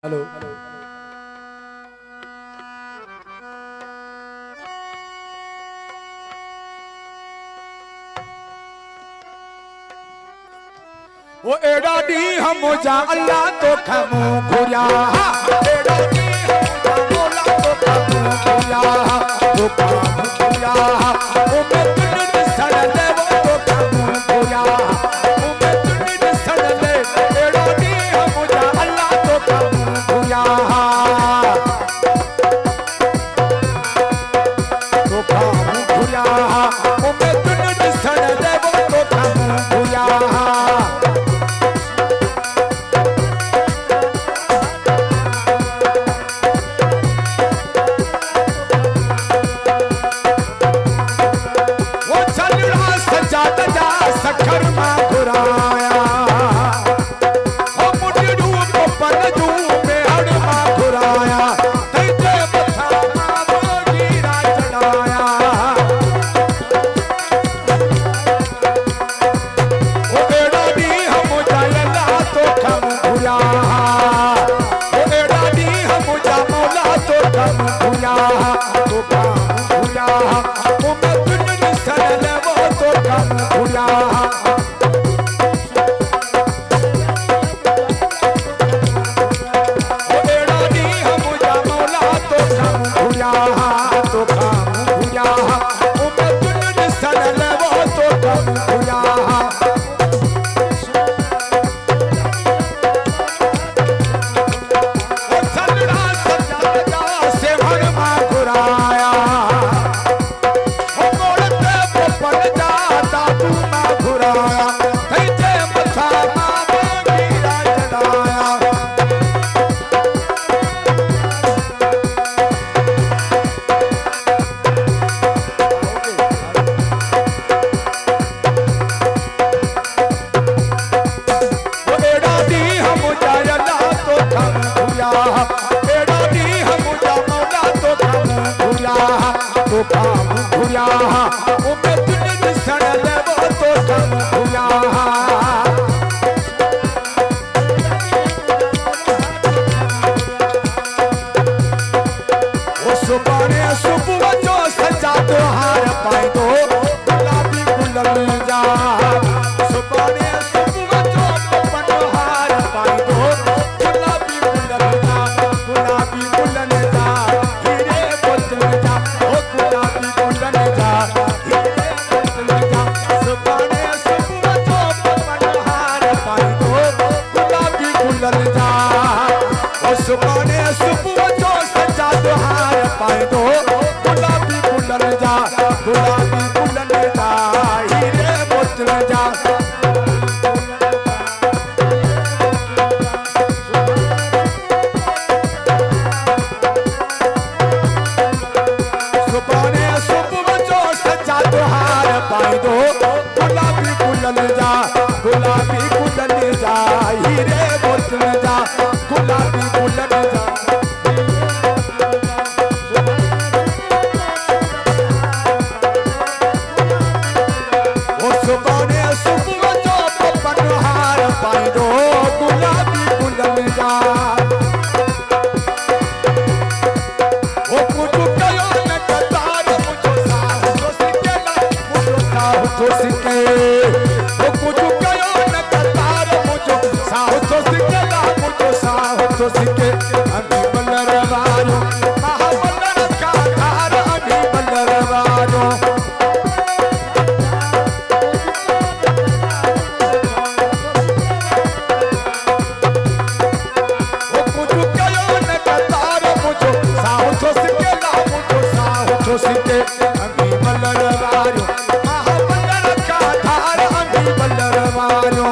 Hello वो एड़ा दी हम जा अल्लाह तो खमू खुया एड़ा दी हम मौला तो खमू खुया तो खमू खुया ओ मैं तुझे सड़ ले वो तो खमू खुया ओ मैं तुझे सड़ ले एड़ा दी हम जा अल्लाह तो खमू खुया तो खमू खुया ओ मैं तुझे सड़ ले वो तो खमू खुया सखर मां घुराया ओ मुंडू को पनजू में हड़ मां घुराया तेरे मथा मां गिरा चढ़ाया ओ एड़ा दी हम जायला तो खम घुया ओ एड़ा दी हम जा मौला तो खम घुया तो खम घुया ओ मैं तुझे सर वो तो खम घुया तो काम हुआ ओ मैं तुझे सड़ल वो तो काम हुआ ओ सलड़ा सजा से भर मां घुराया ओ मोड़ते पपन जाता तू मां घुराया तेरे मथा मां गिरा चढ़ाया तो काम हुआ ओ मैं तुझे सड़ल वो तो काम हुआ ओ सुबाने सुबह जो सजा तो हार पाए दो गुलाबी गुलम जा सुबाने सुबह जो पन हार पाए दो गुलाबी गुलम जा गुलाबी गुलन जा हीरे बोतल जा ओ गुलाबी गुलन जा हीरे बोतल जा सुबाने सुबह जो पन हार पाए दो गुलाबी गुलन जा ओ सुबाने सुबह जो सजा तो हार पाए दो गुलाबी गुलन जा गुलाबी गुलन जा हीरे बोतल जा सुबाने सुबह जो सजा तो हार पाए दो गुलाबी गुलन जा गुलाबी गुलन जा हीरे बोतल जा गुलाबी गुलन जा सुबाने सुबह जो पपन हार पाए दो गुलाबी गुलन जा ओ कुछ कयो न कतार मुझो साहु तो सिकेला मुझो साहु तो सिके ओ कुछ कयो न कतार मुझो साहु तो सिकेला मुझो साहु तो सिके अभी बलर वालो महाबलर का धार अभी बलर वालो सिके अभी बलर वालो महाबलर का धार अभी बलर वालो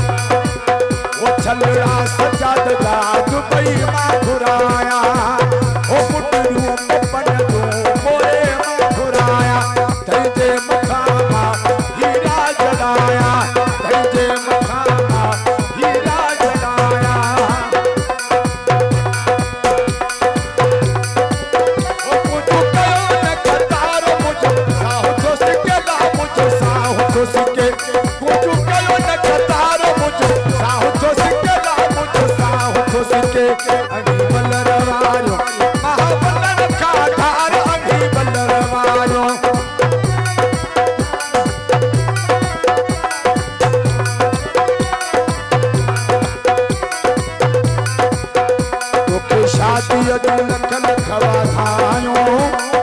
वो छलड़ा सजाद दा दुबई मां घुराया ओ मुंडू पपन दो मोरे मां घुराया तेरे मथा मां हीरा जड़ाया तेरे मथा मां हीरा जड़ाया ओ मुझो कयो न कतार मुझो साहु तो सिके कुझु कयो न कतारो मुझो साहु तो सिकेला मुझो साहु तो सिके अंगी बलर वारो महाबलर का धार अंगी बलर वारो तोखे शादी जो लख लख वाधायूं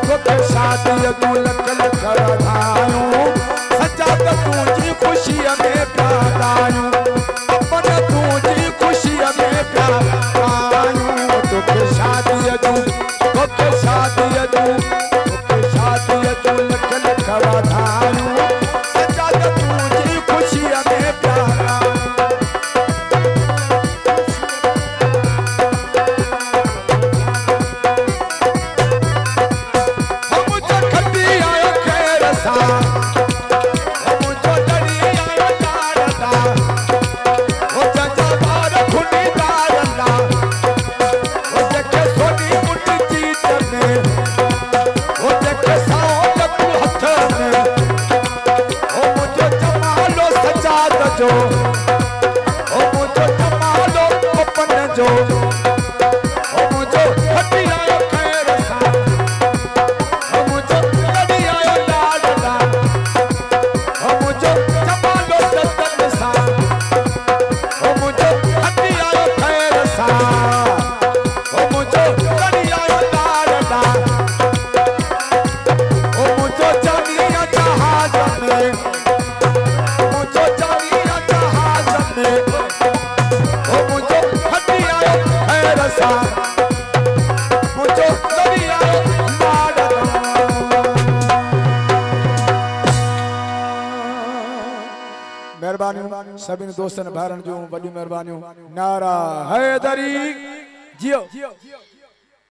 तोखे शादी जो लख लख वाधायूं सजाद तुझी खुशीअ में प्यार आयूं अपन तुझी खुशीअ में प्यार आयूं तोखे शादीअ जो लख लख वाधायूं सजाद तुझी खुशीअ में प्यार आयूं जो ओ मुझो जमालो पपन जो ओ मुझो हटी आयो खैर सा ओ मुझो लड़ी आयो लाडला ओ मुझो जमालो दतन सा ओ मुझो हटी आयो खैर सा ओ मुझो लड़ी आयो लाडला ओ मुझो जानिया जहाज में मुझो ओ मुझो हटी आयो खैर सा मुझो लड़ी आयो लाडला मेहरबानी सभिनी दोस्तन भाइरन जो वॾी मेहरबानी नारा हैदरी जियो।